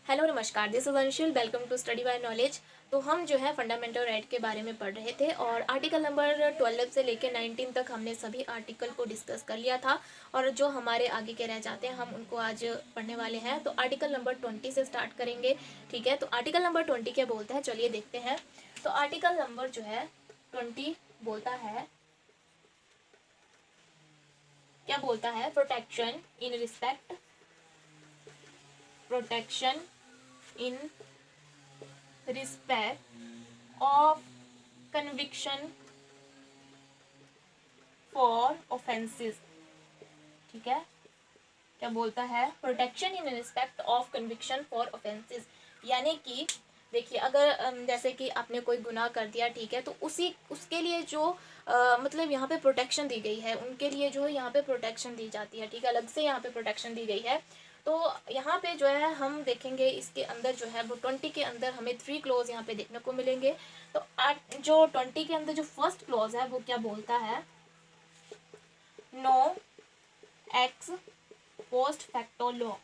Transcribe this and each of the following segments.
Hello नमस्कार, this is Anshul. Welcome to study by knowledge. तो हम जो है फंडामेंटल राइट के बारे में पढ़ रहे थे और आर्टिकल नंबर 12 से लेकर 19 तक हमने सभी आर्टिकल को डिस्कस कर लिया था और जो हमारे आगे के रह जाते हैं हम उनको आज पढ़ने वाले हैं। तो आर्टिकल नंबर 20 से स्टार्ट करेंगे, ठीक है। तो आर्टिकल नंबर 20 क्या बोलता है, चलिए देखते हैं। तो आर्टिकल नंबर जो है 20 बोलता है, क्या बोलता है, protection in respect of conviction for offenses, ठीक है। क्या बोलता है, protection in respect of conviction for offences, यानी कि देखिए अगर जैसे कि आपने कोई गुनाह कर दिया, ठीक है, तो उसके लिए जो मतलब यहाँ पे प्रोटेक्शन दी गई है, उनके लिए जो है यहाँ पे प्रोटेक्शन दी जाती है, ठीक है, अलग से यहाँ पे प्रोटेक्शन दी गई है। तो यहाँ पे जो है हम देखेंगे इसके अंदर जो है वो 20 के अंदर हमें 3 क्लॉज यहाँ पे देखने को मिलेंगे। तो जो 20 के अंदर जो फर्स्ट क्लॉज है वो क्या बोलता है, no ex post facto law,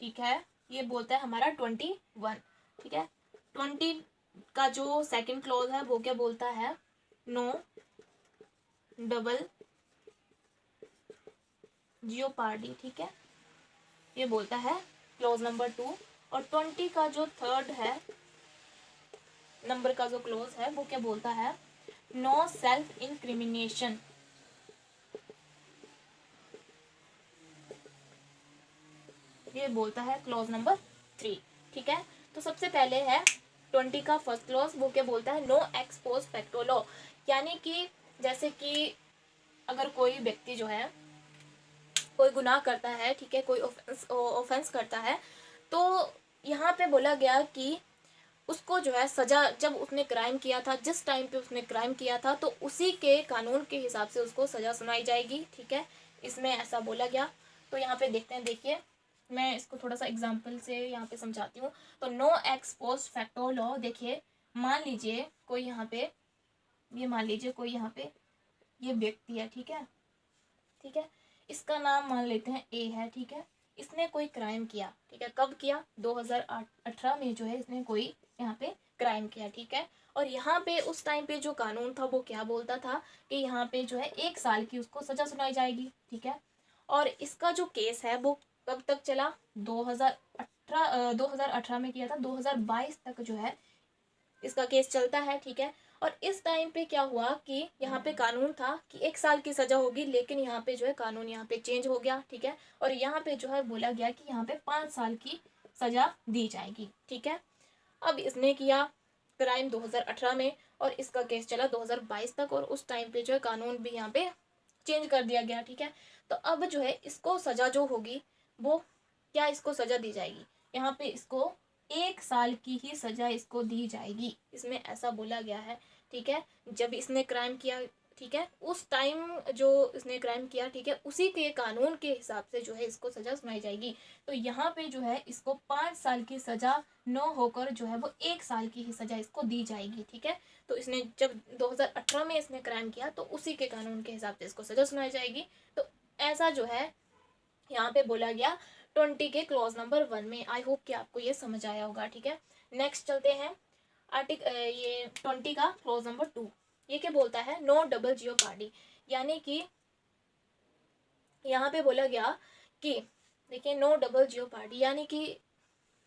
ठीक है, ये बोलता है हमारा 21, ठीक है। 20 का जो सेकंड क्लॉज है वो क्या बोलता है, नो डबल जियोपार्डी, ठीक है, ये बोलता है क्लॉज नंबर 2। और 20 का जो थर्ड है नंबर का जो क्लॉज है वो क्या बोलता है, नो सेल्फ इंक्रिमिनेशन, ये बोलता है क्लॉज नंबर 3, ठीक है। तो सबसे पहले है 20 का फर्स्ट क्लॉज, वो क्या बोलता है, no ex post facto law, यानी कि जैसे कि अगर कोई व्यक्ति जो है कोई गुनाह करता है, ठीक है, कोई ऑफेंस करता है, तो यहाँ पे बोला गया कि उसको जो है सजा, जब उसने क्राइम किया था, जिस टाइम पे उसने क्राइम किया था, तो उसी के कानून के हिसाब से उसको सजा सुनाई जाएगी, ठीक है, इसमें ऐसा बोला गया। तो यहाँ पे देखते हैं, देखिए मैं इसको थोड़ा सा एग्जाम्पल से यहाँ पे समझाती हूँ। तो no ex post facto law, देखिए मान लीजिए कोई यहाँ पे, ये मान लीजिए कोई यहाँ पे ये व्यक्ति है, ठीक है, ठीक है, इसका नाम मान लेते हैं ए है, ठीक है, इसने कोई क्राइम किया, ठीक है, कब किया, 2018 में जो है इसने कोई यहाँ पे क्राइम किया, ठीक है। और यहाँ पे उस टाइम पे जो कानून था वो क्या बोलता था कि यहाँ पे जो है 1 साल की उसको सजा सुनाई जाएगी, ठीक है। और इसका जो केस है वो कब तक चला, 2018 में किया था, 2022 तक जो है इसका केस चलता है, ठीक है। और इस टाइम पे क्या हुआ कि यहाँ पे कानून था कि 1 साल की सजा होगी, लेकिन यहाँ पे जो है कानून यहाँ पे चेंज हो गया, ठीक है, और यहाँ पे जो है बोला गया कि यहाँ पे 5 साल की सजा दी जाएगी, ठीक है। अब इसने किया क्राइम 2018 में और इसका केस चला 2022 तक, और उस टाइम पे जो है कानून भी यहाँ पे चेंज कर दिया गया, ठीक है। तो अब जो है इसको सजा जो होगी वो क्या, इसको सजा दी जाएगी, यहाँ पे इसको 1 साल की ही सजा इसको दी जाएगी, इसमें ऐसा बोला गया है, ठीक है। जब इसने क्राइम किया, ठीक है, उस टाइम जो इसने क्राइम किया, ठीक है, उसी के कानून के हिसाब से जो है इसको सजा सुनाई जाएगी। तो यहाँ पे जो है इसको 5 साल की सजा न होकर जो है वो 1 साल की ही सजा इसको दी जाएगी, ठीक है। तो इसने जब 2018 में इसने क्राइम किया तो उसी के कानून के हिसाब से इसको सजा सुनाई जाएगी। तो ऐसा जो है यहाँ पे बोला गया 20 के क्लॉज नंबर 1 में। आई होप कि आपको ये समझ आया होगा, ठीक है। नेक्स्ट चलते हैं ये 20 का क्लॉज नंबर 2, ये क्या बोलता है, नो डबल जियोपार्डी, यानी कि यहाँ पे बोला गया कि देखिए नो डबल जियोपार्डी, यानी कि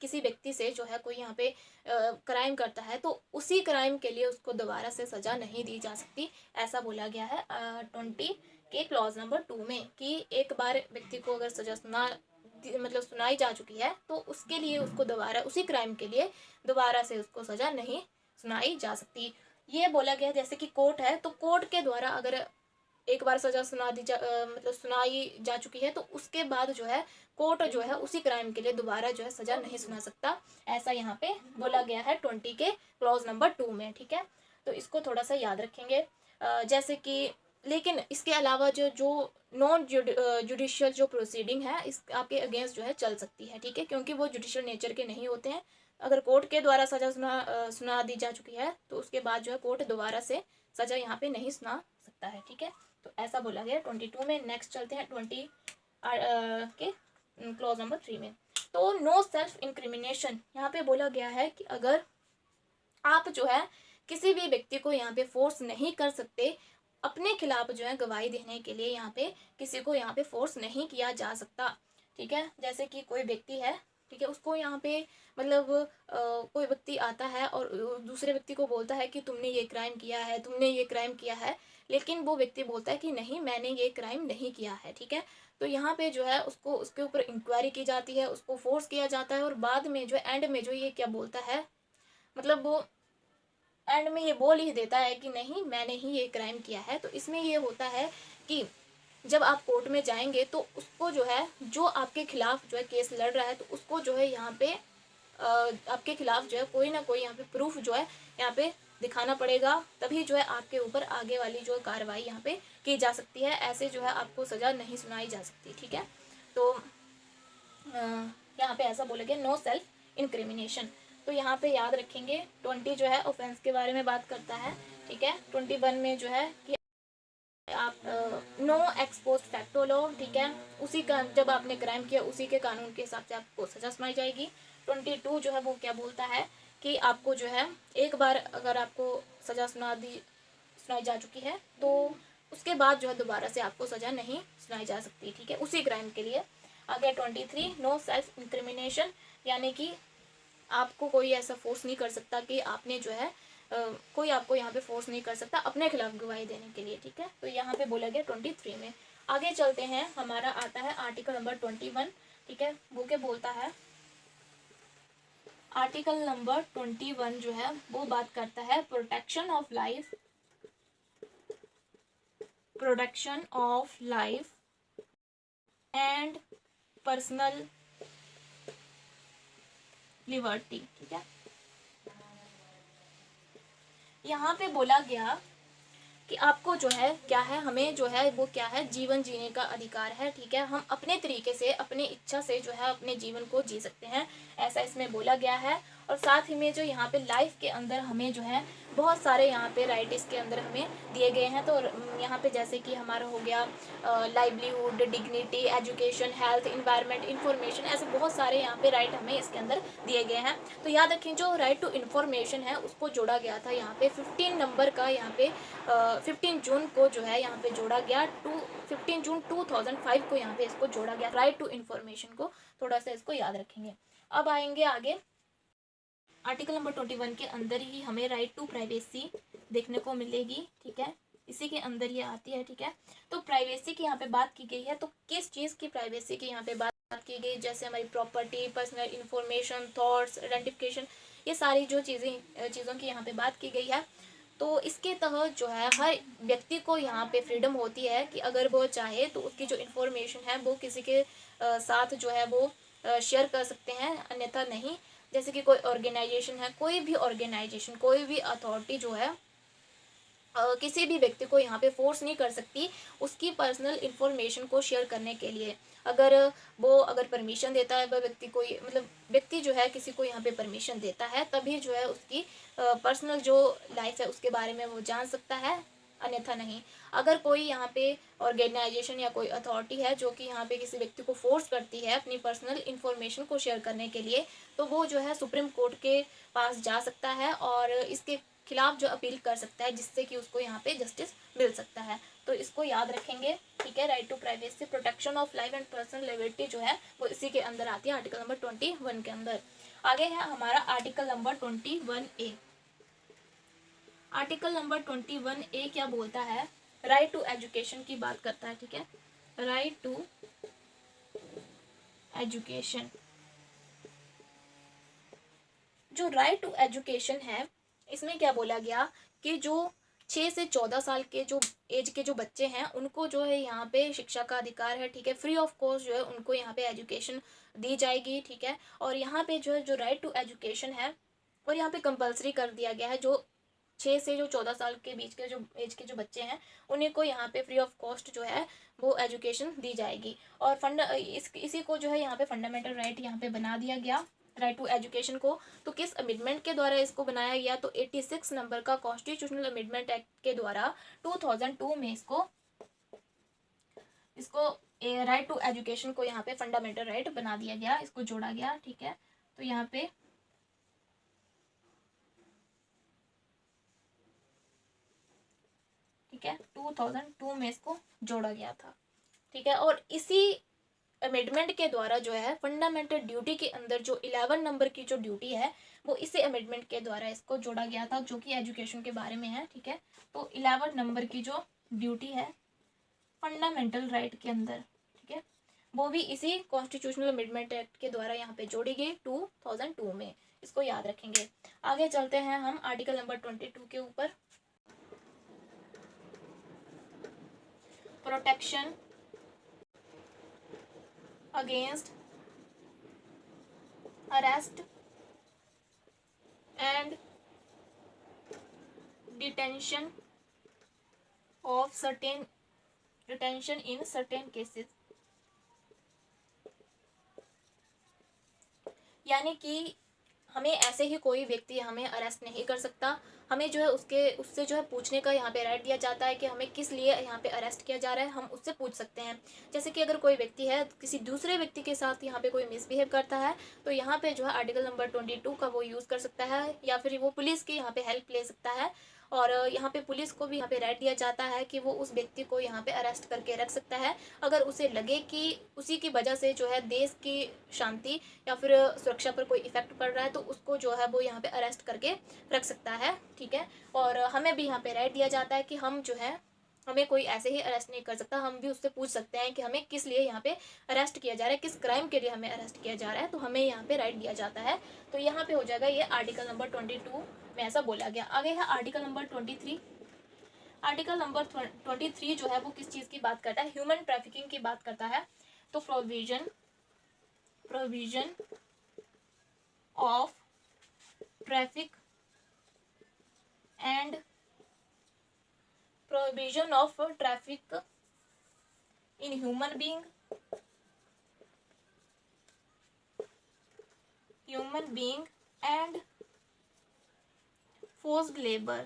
किसी व्यक्ति से जो है कोई यहाँ पे क्राइम करता है तो उसी क्राइम के लिए उसको दोबारा से सजा नहीं दी जा सकती, ऐसा बोला गया है 20 के क्लॉज नंबर 2 में कि एक बार व्यक्ति को अगर सजा सुनाई जा चुकी है तो उसके लिए उसको दोबारा उसी क्राइम के लिए दोबारा से उसको सजा नहीं सुनाई जा सकती। ये बोला गया जैसे कि कोर्ट है, तो कोर्ट के द्वारा अगर एक बार सजा सुनाई जा चुकी है तो उसके बाद जो है कोर्ट जो है उसी क्राइम के लिए दोबारा जो है सजा नहीं सुना सकता, ऐसा यहाँ पे बोला गया है 20 के क्लॉज नंबर 2 में, ठीक है। तो इसको थोड़ा सा याद रखेंगे। जैसे कि लेकिन इसके अलावा जो जो नॉन जुडिशियल जो प्रोसीडिंग है इस आपके अगेंस्ट जो है चल सकती है, ठीक है, क्योंकि वो जुडिशियल नेचर के नहीं होते हैं। अगर कोर्ट के द्वारा सजा सुना दी जा चुकी है तो उसके बाद जो है कोर्ट दोबारा से सजा यहाँ पे नहीं सुना सकता है, ठीक है। तो ऐसा बोला गया 22 में। नेक्स्ट चलते हैं 20 के क्लॉज नंबर 3 में। तो नो सेल्फ इंक्रिमिनेशन यहाँ पे बोला गया है कि अगर आप जो है किसी भी व्यक्ति को यहाँ पे फोर्स नहीं कर सकते अपने खिलाफ जो है गवाही देने के लिए, यहाँ पे किसी को यहाँ पे फोर्स नहीं किया जा सकता, ठीक है। जैसे कि कोई व्यक्ति है, ठीक है, उसको यहाँ पे मतलब कोई व्यक्ति आता है और दूसरे व्यक्ति को बोलता है कि तुमने ये क्राइम किया है, तुमने ये क्राइम किया है, लेकिन वो व्यक्ति बोलता है कि नहीं मैंने ये क्राइम नहीं किया है, ठीक है। तो यहाँ पे जो है उसको उसके ऊपर इंक्वायरी की जाती है, उसको फोर्स किया जाता है और बाद में जो एंड में जो ये क्या बोलता है, मतलब वो एंड में ये बोल ही देता है कि नहीं मैंने ही ये क्राइम किया है। तो इसमें ये होता है कि जब आप कोर्ट में जाएंगे तो उसको जो है जो आपके खिलाफ जो है केस लड़ रहा है तो उसको जो है यहाँ पे आपके खिलाफ जो है कोई ना कोई यहाँ पे प्रूफ जो है यहाँ पे दिखाना पड़ेगा, तभी जो है आपके ऊपर आगे वाली जो कार्रवाई यहाँ पे की जा सकती है। ऐसे जो है आपको सज़ा नहीं सुनाई जा सकती, ठीक है। तो यहाँ पे ऐसा बोला गया नो सेल्फ इंक्रिमिनेशन। तो यहाँ पे याद रखेंगे 20 जो है ऑफेंस के बारे में बात करता है, ठीक है। 21 में जो है कि आप नो एक्सपोज्ड फैक्टो लॉ, ठीक है, उसी का जब आपने क्राइम किया उसी के कानून के हिसाब से आपको सजा सुनाई जाएगी। 22 जो है वो क्या बोलता है कि आपको जो है एक बार अगर आपको सजा सुनाई जा चुकी है तो उसके बाद जो है दोबारा से आपको सजा नहीं सुनाई जा सकती, ठीक है, उसी क्राइम के लिए। आगे 23 नो सेल्फ इंक्रिमिनेशन, यानी कि आपको कोई ऐसा फोर्स नहीं कर सकता कि आपने जो है कोई आपको यहाँ पे फोर्स नहीं कर सकता अपने खिलाफ गवाही देने के लिए, ठीक है। तो यहाँ पे बोला गया 23 में। आगे चलते हैं, हमारा आता है आर्टिकल नंबर 21, ठीक है। वो क्या बोलता है, आर्टिकल नंबर 21 जो है वो बात करता है protection of life, protection of life and personal liberty, ठीक है। यहाँ पे बोला गया कि आपको जो है क्या है, हमें जो है वो क्या है, जीवन जीने का अधिकार है, ठीक है। हम अपने तरीके से अपनी इच्छा से जो है अपने जीवन को जी सकते हैं, ऐसा इसमें बोला गया है। और साथ ही में जो यहाँ पे लाइफ के अंदर हमें जो है बहुत सारे यहाँ पे राइट इसके अंदर हमें दिए गए हैं। तो यहाँ पे जैसे कि हमारा हो गया livelihood, dignity, education, health, environment, information, ऐसे बहुत सारे यहाँ पे राइट हमें इसके अंदर दिए गए हैं। तो याद रखें जो राइट टू इन्फॉर्मेशन है उसको जोड़ा गया था यहाँ पे 15 नंबर का, यहाँ पे 15 जून को जो है यहाँ पे जोड़ा गया, 15 जून 2005 को यहाँ पे इसको जोड़ा गया राइट टू इन्फॉर्मेशन को। थोड़ा सा इसको याद रखेंगे। अब आएंगे आगे, आर्टिकल नंबर 21 के अंदर ही हमें राइट टू प्राइवेसी देखने को मिलेगी, ठीक है, इसी के अंदर ये आती है, ठीक है। तो प्राइवेसी की यहाँ पे बात की गई है, तो किस चीज़ की प्राइवेसी की यहाँ पे बात की गई, जैसे हमारी property, personal information, thoughts, identification, ये सारी जो चीज़ों की यहाँ पे बात की गई है। तो इसके तहत जो है हर व्यक्ति को यहाँ पे फ्रीडम होती है कि अगर वो चाहे तो उसकी जो इन्फॉर्मेशन है वो किसी के साथ जो है वो शेयर कर सकते हैं, अन्यथा नहीं। जैसे कि कोई ऑर्गेनाइजेशन है, कोई भी ऑर्गेनाइजेशन, कोई भी अथॉरिटी जो है किसी भी व्यक्ति को यहाँ पे फोर्स नहीं कर सकती उसकी पर्सनल इन्फॉर्मेशन को शेयर करने के लिए। अगर परमिशन देता है वह व्यक्ति को, मतलब व्यक्ति जो है किसी को यहाँ पे परमिशन देता है तभी जो है उसकी पर्सनल जो लाइफ है उसके बारे में वो जान सकता है, अन्यथा नहीं। अगर कोई यहाँ पे ऑर्गेनाइजेशन या कोई अथॉरिटी है जो कि यहाँ पे किसी व्यक्ति को फोर्स करती है अपनी पर्सनल इन्फॉर्मेशन को शेयर करने के लिए, तो वो जो है सुप्रीम कोर्ट के पास जा सकता है और इसके खिलाफ जो अपील कर सकता है, जिससे कि उसको यहाँ पे जस्टिस मिल सकता है। तो इसको याद रखेंगे, ठीक है। Right to privacy, protection of life and personal liberty जो है वो इसी के अंदर आती है, आर्टिकल नंबर 21 के अंदर। आगे है हमारा article number 21A। Article number 21A क्या बोलता है, राइट टू एजुकेशन की बात करता है, ठीक है, राइट टू एजुकेशन। जो राइट टू एजुकेशन है इसमें क्या बोला गया कि जो 6 से 14 साल के जो एज के जो बच्चे हैं उनको जो है यहाँ पे शिक्षा का अधिकार है, ठीक है। फ्री ऑफ कॉस्ट जो है उनको यहाँ पे एजुकेशन दी जाएगी, ठीक है। और यहाँ पे जो है जो राइट टू एजुकेशन है और यहाँ पे कंपलसरी कर दिया गया है, जो 6 से जो 14 साल के बीच के जो एज के जो बच्चे हैं उन्हीं को यहाँ पे फ्री ऑफ कॉस्ट जो है वो एजुकेशन दी जाएगी। और इसी को जो है यहाँ पे फंडामेंटल राइट यहाँ पे बना दिया गया, राइट टू एजुकेशन को। तो किस अमेंडमेंट के द्वारा इसको बनाया गया, तो 86 नंबर का कॉन्स्टिट्यूशनल अमेंडमेंट एक्ट के द्वारा 2002 में इसको राइट टू एजुकेशन को यहाँ पे फंडामेंटल राइट बना दिया गया, इसको जोड़ा गया, ठीक है। तो यहाँ पे ठीक है 2002 में इसको जोड़ा गया था, ठीक है। और इसी अमेंडमेंट के द्वारा जो है फंडामेंटल ड्यूटी के अंदर जो 11 नंबर की जो ड्यूटी है वो इसी अमेंडमेंट के द्वारा इसको जोड़ा गया था, जो कि एजुकेशन के बारे में है, ठीक है। तो 11 नंबर की जो ड्यूटी है फंडामेंटल राइट के अंदर, ठीक है, वो भी इसी कॉन्स्टिट्यूशनल अमेंडमेंट एक्ट के द्वारा यहाँ पे जोड़ी गई 2002 में, इसको याद रखेंगे। आगे चलते हैं हम आर्टिकल नंबर 22 के ऊपर। Protection against arrest and detention in certain cases, यानी कि हमें ऐसे ही कोई व्यक्ति हमें अरेस्ट नहीं कर सकता, हमें जो है उससे जो है पूछने का यहाँ पे राइट दिया जाता है कि हमें किस लिए यहाँ पे अरेस्ट किया जा रहा है, हम उससे पूछ सकते हैं। जैसे कि अगर कोई व्यक्ति है किसी दूसरे व्यक्ति के साथ यहाँ पे कोई मिसबिहेव करता है तो यहाँ पे जो है आर्टिकल नंबर 22 का वो यूज़ कर सकता है, या फिर वो पुलिस की यहाँ पे हेल्प ले सकता है। और यहाँ पे पुलिस को भी यहाँ पे राइट दिया जाता है कि वो उस व्यक्ति को यहाँ पे अरेस्ट करके रख सकता है अगर उसे लगे कि उसी की वजह से जो है देश की शांति या फिर सुरक्षा पर कोई इफेक्ट पड़ रहा है, तो उसको जो है वो यहाँ पे अरेस्ट करके रख सकता है, ठीक है। और हमें भी यहाँ पे राइट दिया जाता है कि हम जो है हमें कोई ऐसे ही अरेस्ट नहीं कर सकता, हम भी उससे पूछ सकते हैं कि हमें किस लिए यहाँ पे अरेस्ट किया जा रहा है, किस क्राइम के लिए हमें अरेस्ट किया जा रहा है, तो हमें यहाँ पे राइट दिया जाता है। तो यहाँ पे हो जाएगा ये आर्टिकल नंबर 22 में ऐसा बोला गया। आगे है आर्टिकल नंबर 23। आर्टिकल नंबर 23 जो है वो किस चीज़ की बात करता है, ह्यूमन ट्रैफिकिंग की बात करता है। तो provision of traffic and prohibition of traffic in human being and forced labor।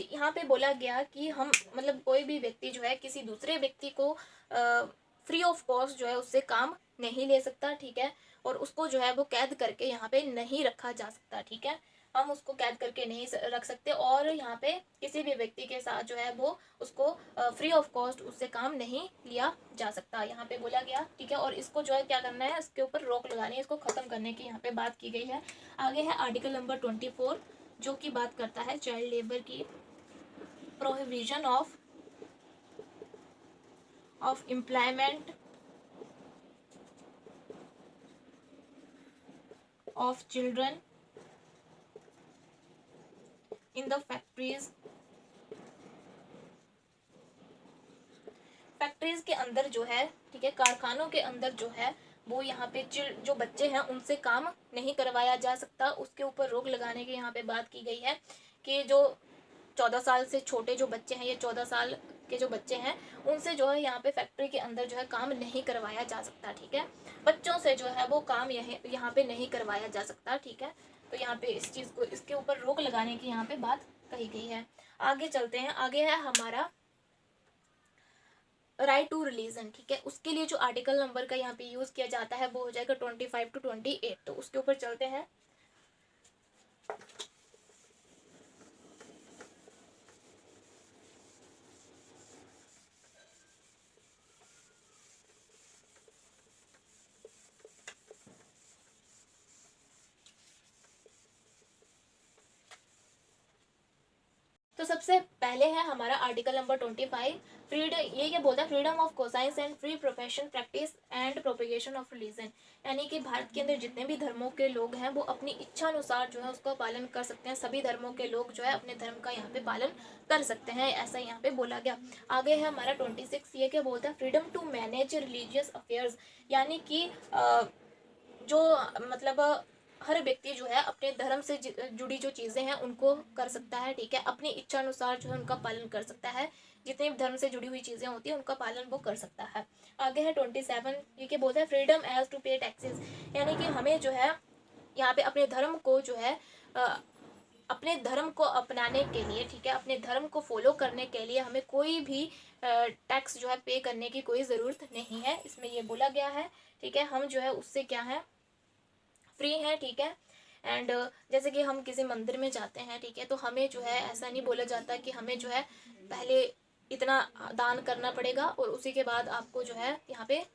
यहाँ पे बोला गया कि हम मतलब कोई भी व्यक्ति जो है किसी दूसरे व्यक्ति को फ्री ऑफ कॉस्ट जो है उससे काम नहीं ले सकता, ठीक है। और उसको जो है वो कैद करके यहाँ पे नहीं रखा जा सकता, ठीक है। हम उसको कैद करके नहीं रख सकते और यहाँ पे किसी भी व्यक्ति के साथ जो है वो उसको फ्री ऑफ कॉस्ट उससे काम नहीं लिया जा सकता, यहाँ पे बोला गया, ठीक है। और इसको जो है क्या करना है, इसके ऊपर रोक लगानी है, इसको ख़त्म करने की यहाँ पे बात की गई है। आगे है आर्टिकल नंबर 24 जो कि बात करता है चाइल्ड लेबर की। Prohibition of employment of children in the factories के अंदर जो है, ठीक है, कारखानों के अंदर जो है वो यहाँ पे जो बच्चे हैं उनसे काम नहीं करवाया जा सकता, उसके ऊपर रोक लगाने की यहाँ पे बात की गई है कि जो 14 साल से छोटे जो बच्चे हैं, ये 14 साल के जो बच्चे हैं उनसे जो है यहाँ पे फैक्ट्री के अंदर जो है काम नहीं करवाया जा सकता, ठीक है। बच्चों से जो है वो काम यहाँ पे नहीं करवाया जा सकता, ठीक है। तो यहाँ पे इस चीज़ को इसके ऊपर रोक लगाने की यहाँ पे बात कही गई है। आगे चलते हैं, आगे है हमारा राइट टू रिलीजन, ठीक है। उसके लिए जो आर्टिकल नंबर का यहाँ पे यूज़ किया जाता है वो हो जाएगा 25 to 28। तो उसके ऊपर चलते हैं। तो सबसे पहले है हमारा आर्टिकल नंबर 25। ये बोलता है freedom of cosines and free profession practice and propagation of religion, यानी कि भारत के अंदर जितने भी धर्मों के लोग हैं वो अपनी इच्छा अनुसार जो है उसका पालन कर सकते हैं। सभी धर्मों के लोग जो है अपने धर्म का यहाँ पे पालन कर सकते हैं, ऐसा यहाँ पे बोला गया। आगे है हमारा 26। ये क्या बोलता है, freedom to manage religious affairs, यानी कि जो मतलब हर व्यक्ति जो है अपने धर्म से जुड़ी जो चीज़ें हैं उनको कर सकता है, ठीक है। अपनी इच्छा अनुसार जो है उनका पालन कर सकता है, जितने भी धर्म से जुड़ी हुई चीज़ें होती हैं उनका पालन वो कर सकता है। आगे है 27। ये क्या बोलता है, फ्रीडम एज टू पे टैक्सेस, यानी कि हमें जो है यहाँ पे अपने धर्म को जो है अपने धर्म को अपनाने के लिए, ठीक है, अपने धर्म को फॉलो करने के लिए हमें कोई भी टैक्स जो है पे करने की कोई ज़रूरत नहीं है, इसमें ये बोला गया है, ठीक है। हम जो है उससे क्या है, फ्री हैं, ठीक है। एंड जैसे कि हम किसी मंदिर में जाते हैं, ठीक है, तो हमें जो है ऐसा नहीं बोला जाता कि हमें जो है पहले इतना दान करना पड़ेगा और उसी के बाद आपको जो है यहाँ पे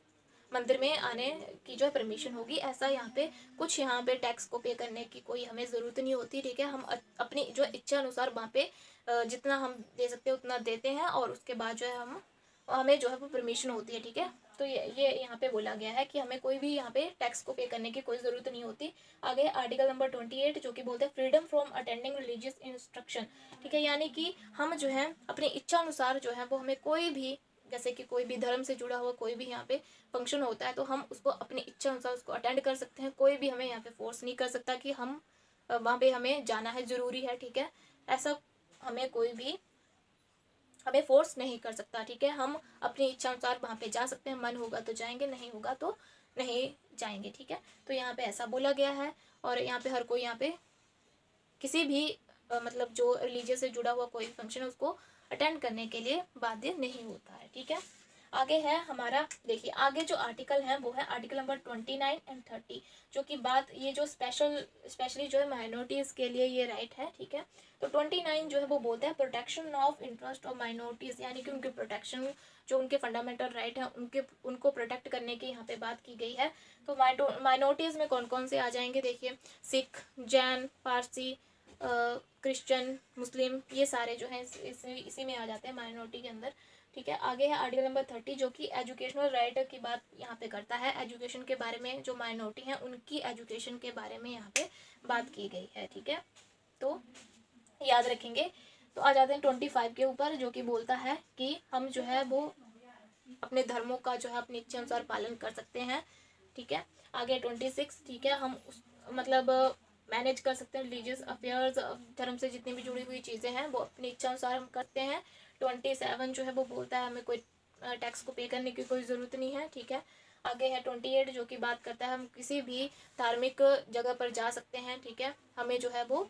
मंदिर में आने की जो है परमिशन होगी। ऐसा यहाँ पे कुछ यहाँ पे टैक्स को पे करने की कोई हमें ज़रूरत नहीं होती, ठीक है। हम अपनी जो इच्छा अनुसार वहाँ पे जितना हम दे सकते हैं उतना देते हैं और उसके बाद जो है हमें जो है वो परमिशन होती है, ठीक है। तो ये यहाँ पे बोला गया है कि हमें कोई भी यहाँ पे टैक्स को पे करने की कोई ज़रूरत नहीं होती। आगे आर्टिकल नंबर 28 जो कि बोलते हैं freedom from attending religious instruction, ठीक है। यानी कि हम जो है अपनी इच्छा अनुसार जो है वो हमें कोई भी, जैसे कि कोई भी धर्म से जुड़ा हुआ कोई भी यहाँ पे फंक्शन होता है तो हम उसको अपनी इच्छा अनुसार उसको अटेंड कर सकते हैं। कोई भी हमें यहाँ पे फोर्स नहीं कर सकता कि हम वहाँ पे हमें जाना है, ज़रूरी है, ठीक है। ऐसा हमें कोई भी हमें फोर्स नहीं कर सकता, ठीक है। हम अपनी इच्छा अनुसार वहाँ पे जा सकते हैं, मन होगा तो जाएंगे, नहीं होगा तो नहीं जाएंगे, ठीक है। तो यहाँ पे ऐसा बोला गया है और यहाँ पे हर कोई यहाँ पे किसी भी मतलब जो रिलीजियस से जुड़ा हुआ कोई फंक्शन है उसको अटेंड करने के लिए बाध्य नहीं होता है, ठीक है। आगे है हमारा, देखिए आगे जो आर्टिकल है वो है आर्टिकल नंबर 29 एंड 30, जो कि बात ये जो स्पेशली जो है माइनॉरिटीज़ के लिए ये राइट है, ठीक है। तो 29 जो है वो बोलता है protection of interest of minorities, यानी कि उनके प्रोटेक्शन, जो उनके फंडामेंटल राइट हैं उनको प्रोटेक्ट करने की यहाँ पे बात की गई है। तो माइनॉरिटीज़ में कौन कौन से आ जाएंगे, देखिए सिख, जैन, पारसी, क्रिश्चियन, मुस्लिम, ये सारे जो हैं इसी में आ जाते हैं माइनॉरिटी के अंदर, ठीक है। आगे है आर्टिकल नंबर 30 जो कि एजुकेशनल राइट की बात यहाँ पे करता है। एजुकेशन के बारे में जो माइनॉरिटी हैं उनकी एजुकेशन के बारे में यहाँ पे बात की गई है, ठीक है। तो याद रखेंगे। तो आ जाते हैं 25 के ऊपर, जो कि बोलता है कि हम जो है वो अपने धर्मों का जो है अपनी इच्छा अनुसार पालन कर सकते हैं, ठीक है। आगे 26, ठीक है, हम उस मतलब मैनेज कर सकते हैं रिलीजियस अफेयर्स, धर्म से जितनी भी जुड़ी हुई चीज़ें हैं वो अपनी इच्छा अनुसार हम करते हैं। 27 जो है वो बोलता है हमें कोई टैक्स को पे करने की कोई ज़रूरत नहीं है, ठीक है। आगे है 28 जो कि बात करता है हम किसी भी धार्मिक जगह पर जा सकते हैं, ठीक है। हमें जो है वो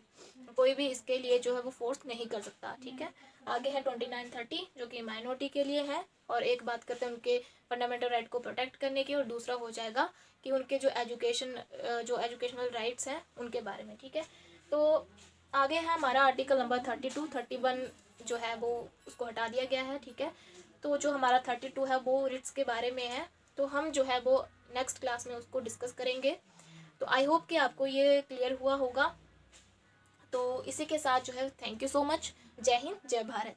कोई भी इसके लिए जो है वो फोर्स नहीं कर सकता, ठीक है। आगे है 29 30 जो कि माइनॉरिटी के लिए है और एक बात करते हैं उनके फंडामेंटल राइट को प्रोटेक्ट करने की और दूसरा हो जाएगा कि उनके जो एजुकेशनल राइट्स हैं उनके बारे में, ठीक है। तो आगे है हमारा आर्टिकल नंबर 32 31 जो है वो उसको हटा दिया गया है, ठीक है। तो जो हमारा 32 है वो रिट्स के बारे में है, तो हम जो है वो नेक्स्ट क्लास में उसको डिस्कस करेंगे। तो आई होप कि आपको ये क्लियर हुआ होगा। तो इसी के साथ जो है थैंक यू सो मच। जय हिंद, जय भारत।